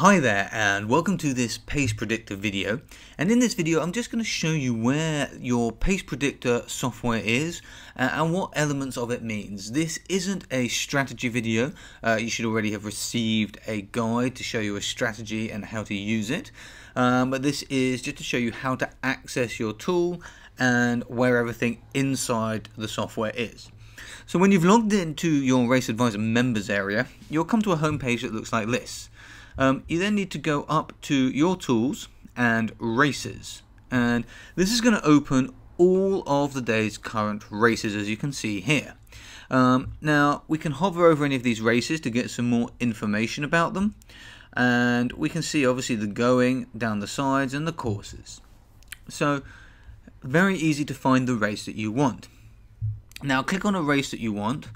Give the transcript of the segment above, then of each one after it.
Hi there and welcome to this pace predictor video, and in this video I'm just going to show you where your pace predictor software is and what elements of it means. This isn't a strategy video. You should already have received a guide to show you a strategy and how to use it, but this is just to show you how to access your tool and where everything inside the software is. So when you've logged into your Race Advisor members area, you'll come to a home page that looks like this. You then need to go up to your tools and races, and this is going to open all of the day's current races, as you can see here. Now we can hover over any of these races to get some more information about them, and we can see obviously the going down the sides and the courses. So very easy to find the race that you want. Now click on a race that you want,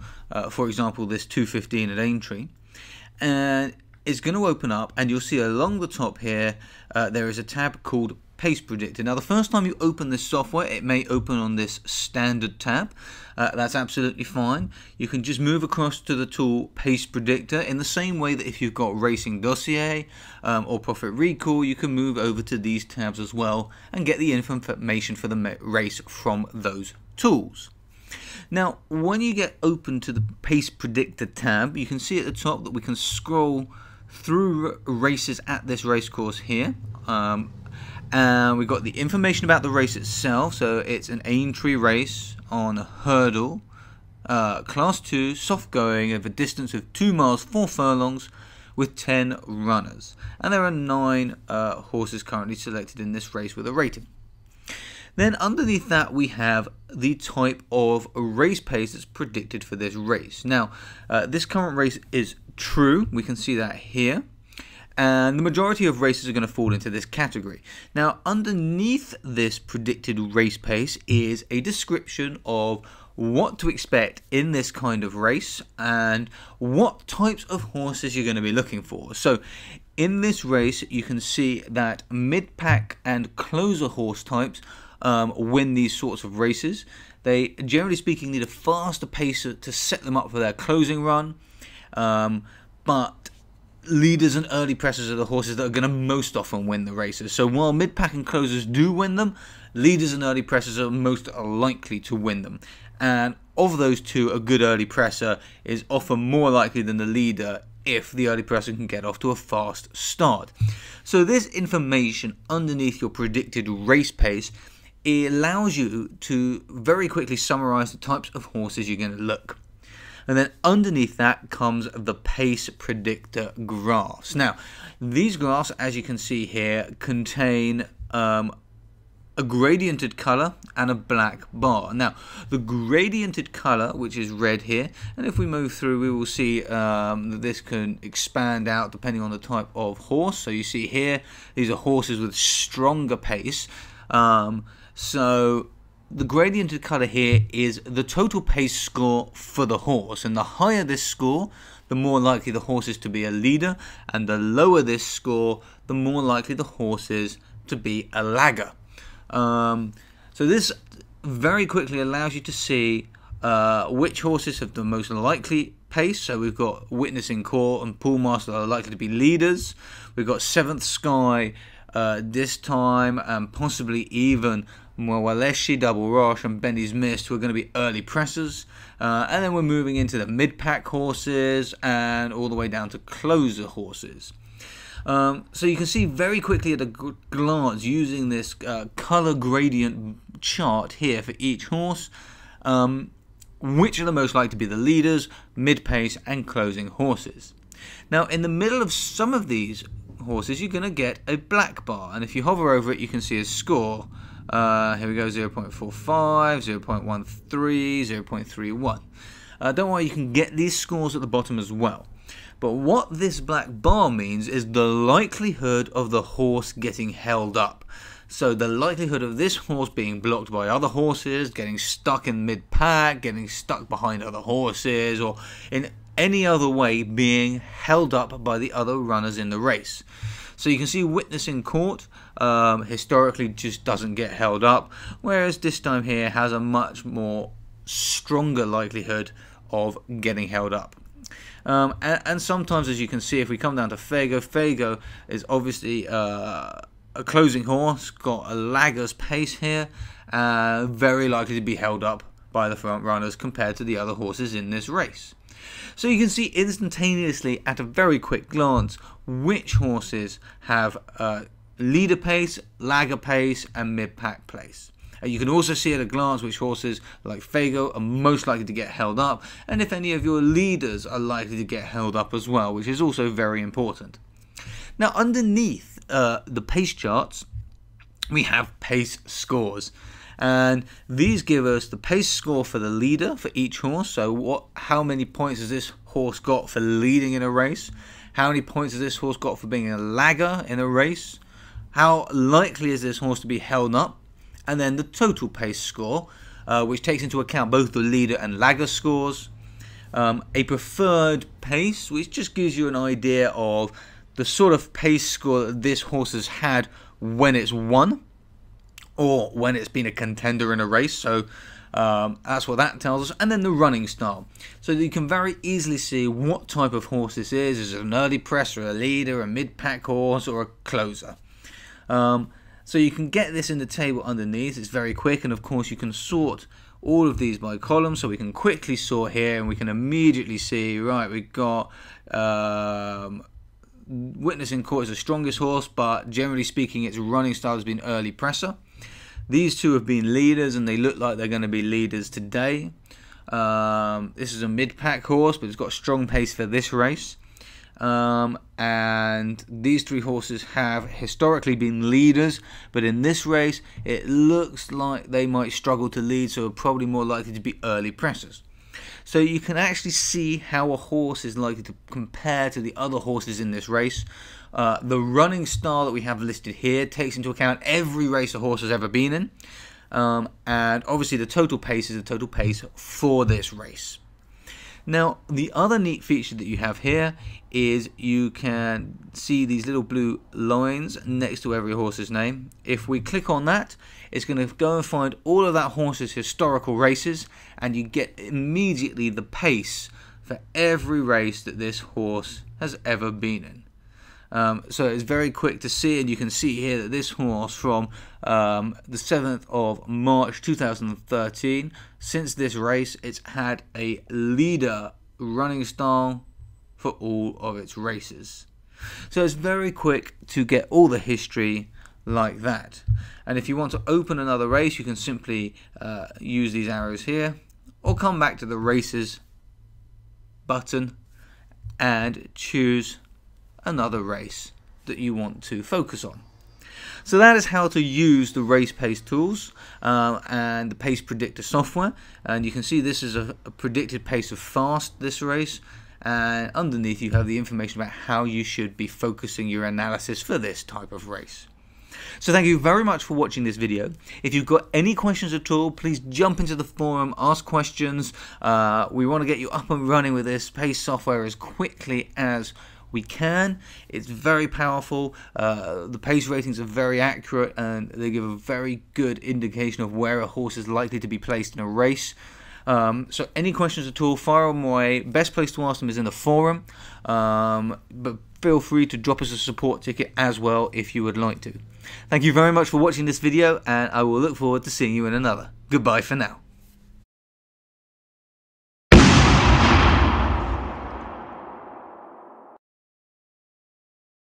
for example this 2:15 at Aintree, and it's going to open up, and you'll see along the top here there is a tab called Pace Predictor. Now the first time you open this software it may open on this standard tab. That's absolutely fine. You can just move across to the tool Pace Predictor in the same way that if you've got Racing Dossier or Profit Recall, you can move over to these tabs as well and get the information for the race from those tools. Now when you get open to the Pace Predictor tab, you can see at the top that we can scroll through races at this race course here, and we've got the information about the race itself. So it's an Aintree race on a hurdle, class 2, soft going, of a distance of 2 miles 4 furlongs with 10 runners, and there are 9 horses currently selected in this race with a rating. Then underneath that we have the type of race pace that's predicted for this race. Now this current race is true, we can see that here, and the majority of races are going to fall into this category. Now underneath this predicted race pace is a description of what to expect in this kind of race and what types of horses you're going to be looking for. So in this race you can see that mid-pack and closer horse types win these sorts of races. They generally speaking need a faster pace to set them up for their closing run, but leaders and early pressers are the horses that are going to most often win the races. So while mid-pack and closers do win them, leaders and early pressers are most likely to win them, and of those two, a good early presser is often more likely than the leader if the early presser can get off to a fast start. So this information underneath your predicted race pace, it allows you to very quickly summarize the types of horses you're going to look. And then underneath that comes the Pace Predictor graphs. Now, these graphs, as you can see here, contain a gradiented color and a black bar. Now, the gradiented color, which is red here, and if we move through, we will see that this can expand out depending on the type of horse. So you see here, these are horses with stronger pace. So the gradiented color here is the total pace score for the horse, and the higher this score, the more likely the horse is to be a leader, and the lower this score, the more likely the horse is to be a lagger. So this very quickly allows you to see which horses have the most likely pace. So we've got Witnessing Court and Poolmaster that are likely to be leaders. We've got Seventh Sky this time, and possibly even Mwaleshi, Double Roche and Benny's Mist, who are going to be early pressers, and then we're moving into the mid-pack horses and all the way down to closer horses. So you can see very quickly at a glance, using this color gradient chart here for each horse, which are the most likely to be the leaders, mid-pace and closing horses. Now in the middle of some of these horses you're going to get a black bar, and if you hover over it you can see a score. Here we go, 0.45, 0.13, 0.31. Don't worry, you can get these scores at the bottom as well. But what this black bar means is the likelihood of the horse getting held up. So the likelihood of this horse being blocked by other horses, getting stuck in mid-pack, getting stuck behind other horses, or in any other way being held up by the other runners in the race. So you can see Witnessing Court historically just doesn't get held up, whereas this time here has a much more stronger likelihood of getting held up. And sometimes, as you can see, if we come down to Fago is obviously a closing horse, got a lagger's pace here, very likely to be held up by the front runners compared to the other horses in this race. So you can see instantaneously at a very quick glance which horses have leader pace, lagger pace and mid-pack pace. You can also see at a glance which horses like Fago are most likely to get held up, and if any of your leaders are likely to get held up as well, which is also very important. Now underneath the pace charts we have pace scores, and these give us the pace score for the leader for each horse. So how many points has this horse got for leading in a race, how many points has this horse got for being a lagger in a race, how likely is this horse to be held up, and then the total pace score, which takes into account both the leader and lagger scores, a preferred pace, which just gives you an idea of the sort of pace score that this horse has had when it's won or when it's been a contender in a race. So that's what that tells us. And then the running style, so that you can very easily see what type of horse this is. Is it an early presser, a leader, a mid-pack horse, or a closer? So you can get this in the table underneath. It's very quick, and of course you can sort all of these by column, so we can quickly sort here and we can immediately see, right, we've got Witness in Court is the strongest horse, but generally speaking its running style has been early presser. These two have been leaders and they look like they're going to be leaders today. This is a mid-pack horse, but it's got a strong pace for this race. And these three horses have historically been leaders, but in this race it looks like they might struggle to lead, so are probably more likely to be early pressers. So you can actually see how a horse is likely to compare to the other horses in this race. The running style that we have listed here takes into account every race a horse has ever been in, and obviously the total pace is the total pace for this race. Now the other neat feature that you have here is you can see these little blue lines next to every horse's name. If we click on that, it's going to go and find all of that horse's historical races, and you get immediately the pace for every race that this horse has ever been in. So it's very quick to see, and you can see here that this horse from the 7th of March 2013, since this race it's had a leader running style for all of its races. So it's very quick to get all the history like that. And if you want to open another race, you can simply use these arrows here, or come back to the races button and choose another race that you want to focus on. So that is how to use the race pace tools and the pace predictor software. And you can see this is a predicted pace of fast this race, and underneath you have the information about how you should be focusing your analysis for this type of race. So thank you very much for watching this video. If you've got any questions at all, please jump into the forum, ask questions. We want to get you up and running with this pace software as quickly as we can. It's very powerful. The pace ratings are very accurate, and they give a very good indication of where a horse is likely to be placed in a race. So any questions at all, fire them away. Best place to ask them is in the forum, but feel free to drop us a support ticket as well if you would like to. Thank you very much for watching this video, and I will look forward to seeing you in another. Goodbye for now.